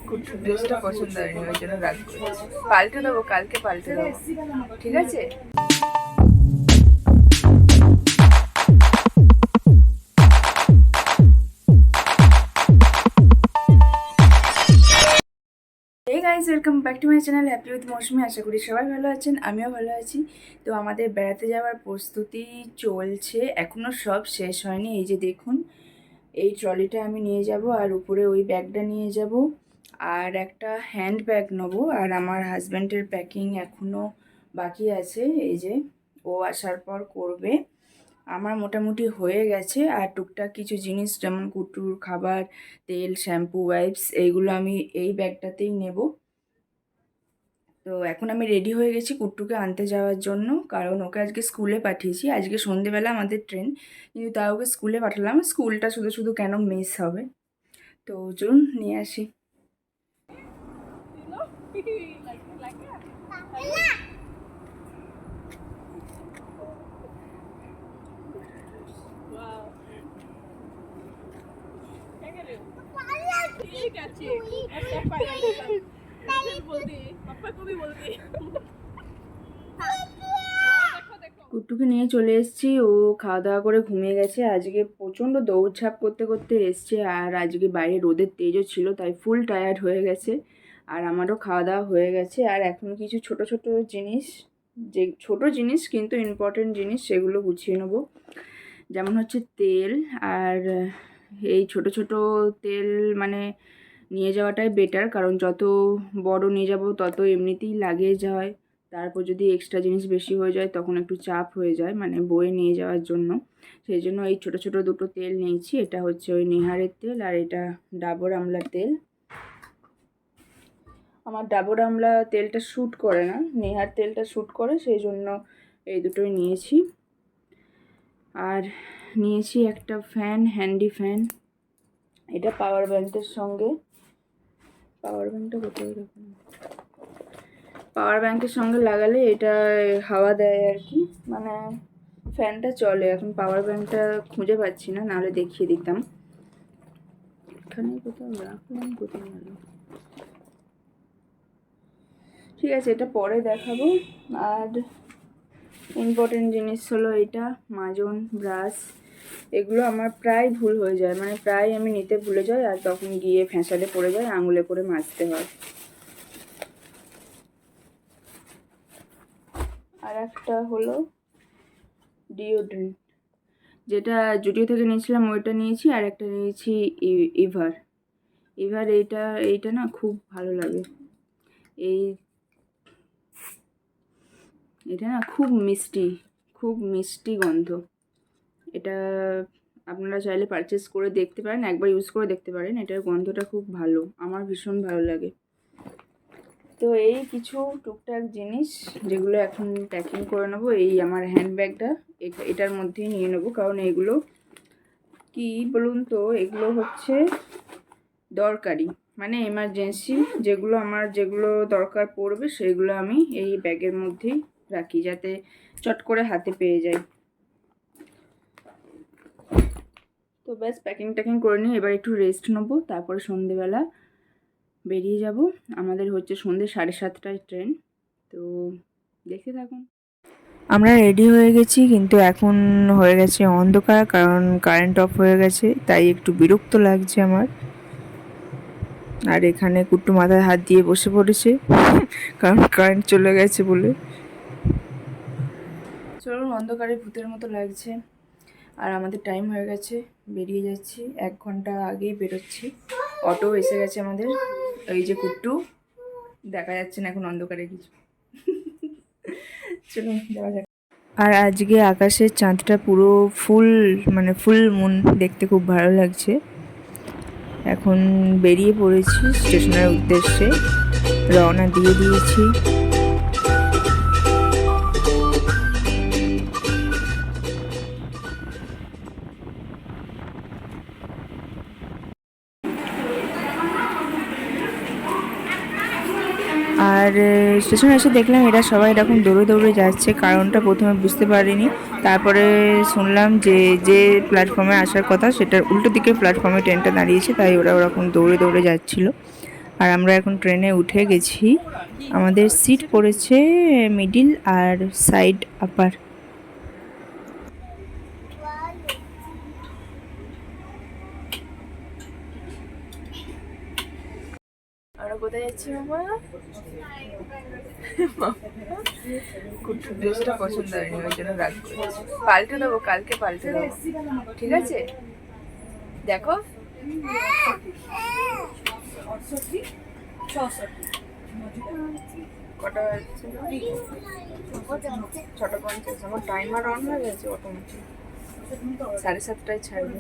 কুট্টুর ড্রেসটা পছন্দ হয়নি, ওই জন্য রাগ করেছি। পাল্টে দেবো, কালকে পাল্টে দেবো, ঠিক আছে? এই guys, welcome back to my channel happy with Mousumi. আশা করি সবাই ভালো আছেন, আমিও ভালো আছি। তো আমাদের বেড়াতে যাওয়ার প্রস্তুতি চলছে, এখনও সব শেষ হয়নি। এই যে দেখুন, এই ট্রলিটা আমি নিয়ে যাব, আর উপরে ওই ব্যাগটা নিয়ে যাব, আর একটা হ্যান্ড ব্যাগ নেবো। আর আমার হাজব্যান্ডের প্যাকিং এখনও বাকি আছে, এই যে ও আসার পর করবে। আমার মোটামুটি হয়ে গেছে। আর টুকটাক কিছু জিনিস যেমন কুটুর খাবার, তেল, শ্যাম্পু, ওয়াইপস, এইগুলো আমি এই ব্যাগটাতেই নেব। তো এখন আমি রেডি হয়ে গেছি কুট্টুকে আনতে যাওয়ার জন্য, কারণ ওকে আজকে স্কুলে পাঠিয়েছি। আজকে সন্ধেবেলা আমাদের ট্রেন, কিন্তু তাও ওকে স্কুলে পাঠালাম। স্কুলটা শুধু শুধু কেন মিস হবে? তো চলুন নিয়ে আসি। কুট্টুকে নিয়ে চলে এসেছি, ও খাওয়া দাওয়া করে ঘুমিয়ে গেছে। আজকে প্রচণ্ড দৌড়ঝাঁপ করতে করতে এসছে, আর আজকে বাইরে রোদের তেজও ছিল, তাই ফুল টায়ার্ড হয়ে গেছে। আর আমারও খাওয়া দাওয়া হয়ে গেছে। আর এখন কিছু ছোট ছোট জিনিস, যে ছোট জিনিস কিন্তু ইম্পর্টেন্ট জিনিস, সেগুলো গুছিয়ে নেবো। যেমন হচ্ছে তেল, আর এই ছোট ছোট তেল মানে নিয়ে যাওয়াটাই বেটার, কারণ যত বড় নিয়ে যাব তত এমনিতেই লাগেজ হয়। তারপর যদি এক্সট্রা জিনিস বেশি হয়ে যায় তখন একটু চাপ হয়ে যায়, মানে বয়ে নিয়ে যাওয়ার জন্য। সেই জন্য এই ছোট ছোট দুটো তেল নিয়েছি। এটা হচ্ছে ওই নেহারের তেল, আর এটা ডাবর আমলার তেল। আমার ডাবর আমলা তেলটা শ্যুট করে না, নেহার তেলটা শ্যুট করে, সেই জন্য এই দুটোই নিয়েছি। আর নিয়েছি একটা ফ্যান, হ্যান্ডি ফ্যান। এটা পাওয়ার ব্যাংকের সঙ্গে, পাওয়ার ব্যাংকটা কোথায় রাখুন, পাওয়ার ব্যাংকের সঙ্গে লাগালে এটা হাওয়া দেয় আর কি, মানে ফ্যানটা চলে। এখন পাওয়ার ব্যাংকটা খুঁজে পাচ্ছি না, নাহলে দেখিয়ে দিতাম। এখানে কোথাও রাখলাম, কোথায় গেল? ঠিক আছে, এটা পরে দেখাবো। আর ইম্পর্টেন্ট জিনিস হলো এটা মাজন, ব্রাশ। এগুলো আমার প্রায় ভুল হয়ে যায়, মানে প্রায় আমি নিতে ভুলে যাই, আর তখন গিয়ে ফ্যাঁসালে পড়ে যায়, আঙুলে করে মাজতে হয়। আর একটা হলো ডিওড্রেন্ট, যেটা জুডিও থেকে নিয়েছিলাম ওইটা নিয়েছি। আর একটা নিয়েছি ইভার। এইটা না খুব ভালো লাগে। এটা না খুব মিষ্টি, খুব মিষ্টি গন্ধ। এটা আপনারা চাইলে পারচেস করে দেখতে পারেন, একবার ইউজ করে দেখতে পারেন। এটার গন্ধটা খুব ভালো, আমার ভীষণ ভালো লাগে। তো এই কিছু টুকটাক জিনিস যেগুলো এখন প্যাকিং করে নেবো। এই আমার হ্যান্ডব্যাগটা এটার মধ্যেই নিয়ে নেবো, কারণ এগুলো কি বলুন তো, এগুলো হচ্ছে দরকারি, মানে এমার্জেন্সি। যেগুলো দরকার পড়বে সেগুলো আমি এই ব্যাগের মধ্যেই রাখি, যাতে চট করে হাতে পেয়ে যাই। তো ব্যাস প্যাকিং ট্যাকিং করে নিই, এবার একটু রেস্ট নেবো, তারপরে সন্ধেবেলা বেরিয়ে যাব। আমাদের হচ্ছে সন্ধ্যে 7:30টায় ট্রেন, তো দেখতে থাকুন। আমরা রেডি হয়ে গেছি, কিন্তু এখন হয়ে গেছে অন্ধকার, কারণ কারেন্ট অফ হয়ে গেছে, তাই একটু বিরক্ত লাগছে আমার। আর এখানে কুট্টু মাথায় হাত দিয়ে বসে পড়েছে, কারণ কারেন্ট চলে গেছে বলে। চলুন, অন্ধকারে ভূতের মতো লাগছে। আর আমাদের টাইম হয়ে গেছে, বেরিয়ে যাচ্ছি। 1 ঘন্টা আগেই বেরোচ্ছি। অটো এসে গেছে আমাদের। এই যে কুট্টু, দেখা যাচ্ছে না এখন অন্ধকারে কিছু। চলুন যাওয়া যাক। আর আজকে আকাশের চাঁদটা পুরো ফুল, মানে ফুল মুন, দেখতে খুব ভালো লাগছে। এখন বেরিয়ে পড়েছি স্টেশনের উদ্দেশ্যে, রওনা দিয়ে দিয়েছি। আর স্টেশনে এসে দেখলাম এরা সবাই এরকম দৌড়ে দৌড়ে যাচ্ছে, কারণটা প্রথমে বুঝতে পারিনি। তারপরে শুনলাম যে যে প্ল্যাটফর্মে আসার কথা সেটার উল্টো দিকে প্ল্যাটফর্মে ট্রেনটা দাঁড়িয়েছে, তাই ওরা ওরকম দৌড়ে দৌড়ে যাচ্ছিলো। আর আমরা এখন ট্রেনে উঠে গেছি। আমাদের সিট পড়েছে মিডিল আর সাইড আপার। আমরা কোথায় যাচ্ছি বাবা? কুট্টুর ড্রেসটা পছন্দ হয়নি, ওই জন্য রাগ করেছি। পাল্টে দেবো, কালকে পাল্টে দেবো, ঠিক আছে? দেখো কটা হচ্ছে, 6:50। আমার টাইমার অন হয়ে গেছে অটোমেটিক, 7:30টায় ছাড়বে।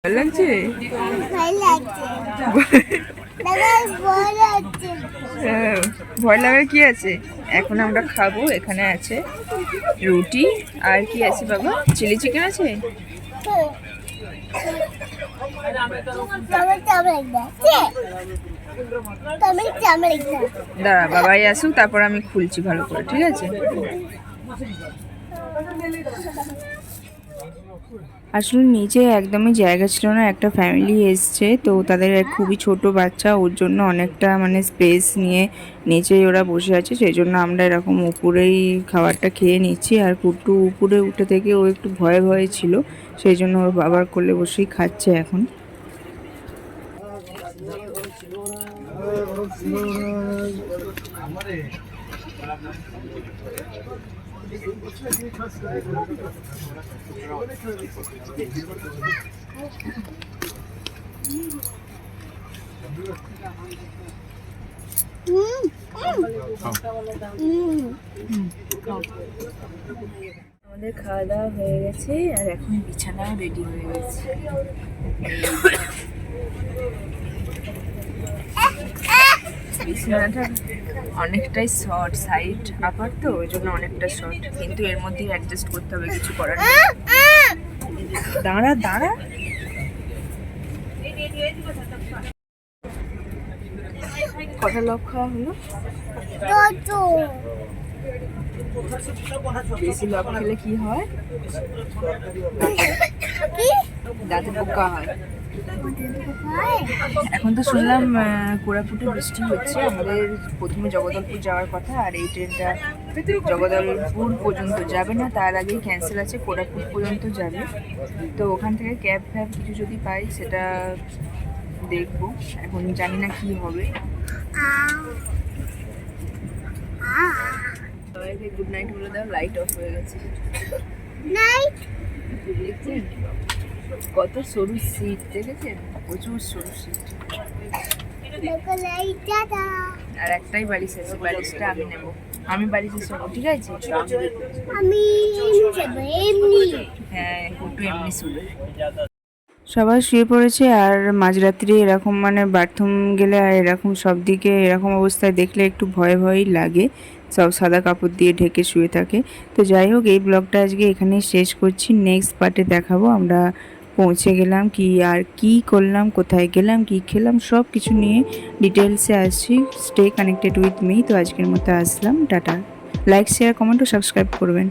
ভালো লাগছে? ভয় লাগার কি আছে? এখন আমরা খাবো। এখানে আছে রুটি আর কি আছে বাবা? চিলি চিকেন আছে। দাঁড়া বাবাই আসুক, তারপর আমি খুলছি ভালো করে, ঠিক আছে? আসলে নিচে একদমই জায়গা ছিল না, একটা ফ্যামিলি এসছে, তো তাদের খুবই ছোট বাচ্চা, ওর জন্য অনেকটা মানে স্পেস নিয়ে নিচেই ওরা বসে আছে, সেই জন্য আমরা এরকম উপরেই খাবারটা খেয়ে নিচ্ছি। আর কুট্টু উপরে উঠে থেকে ও একটু ভয়ে ভয়ে ছিল, সেই জন্য ওর বাবার কোলে বসেই খাচ্ছে এখন। আমাদের খাওয়া দাওয়া হয়ে গেছে আর এখন বিছানাও রেডি হয়ে গেছে। বিছানাটা অনেকটাই শর্ট, সাইড আপার তো ওই জন্য অনেকটা শর্ট, কিন্তু এর মধ্যে অ্যাডজাস্ট করতে হবে, কিছু করার নেই। দাঁড়া দাঁড়া, কটা লক খাওয়া হলো? বেশি লক খেলে কি হয়? দাঁতে পোকা হয়। এখন তো শুনলাম কোরাপুটে বৃষ্টি হচ্ছে, আমাদের প্রথমে জগদলপুর যাওয়ার কথা, আর এই ট্রেনটা জগদলপুর পর্যন্ত যাবে না, তার আগেই ক্যান্সেল আছে, কোরাপুট পর্যন্ত যাবে। তো ওখান থেকে ক্যাব ফ্যাব কিছু যদি পাই সেটা দেখবো, এখন জানি না কি হবে। সবাইকে গুড নাইট বলে দাও, লাইট অফ হয়ে গেছে। দেখছেন কত সরু সিট, দেখেছেন? প্রচুর সরু সিট। আর একটাই বালিশ আছে, বালিশটা আমি নেব, আমি বালিশে শোবো, ঠিক আছে? হ্যাঁ একটু এমনি শুবে। সবাই শুয়ে পড়েছে, আর মাঝরাত্রি এরকম মানে বাথরুম গেলে আর এরকম সব দিকে এরকম অবস্থায় দেখলে একটু ভয় ভয়ই লাগে, সব সাদা কাপড় দিয়ে ঢেকে শুয়ে থাকে। তো যাই হোক, এই ব্লগটা আজকে এখানেই শেষ করছি, নেক্সট পার্টে দেখাবো আমরা পৌঁছে গেলাম কি আর কি করলাম, কোথায় গেলাম, কি খেলাম, সব কিছু নিয়ে ডিটেলসে আসছি। Stay connected with me. তো আজকের মতো আসলাম, টাটা। লাইক শেয়ার কমেন্ট ও সাবস্ক্রাইব করবেন।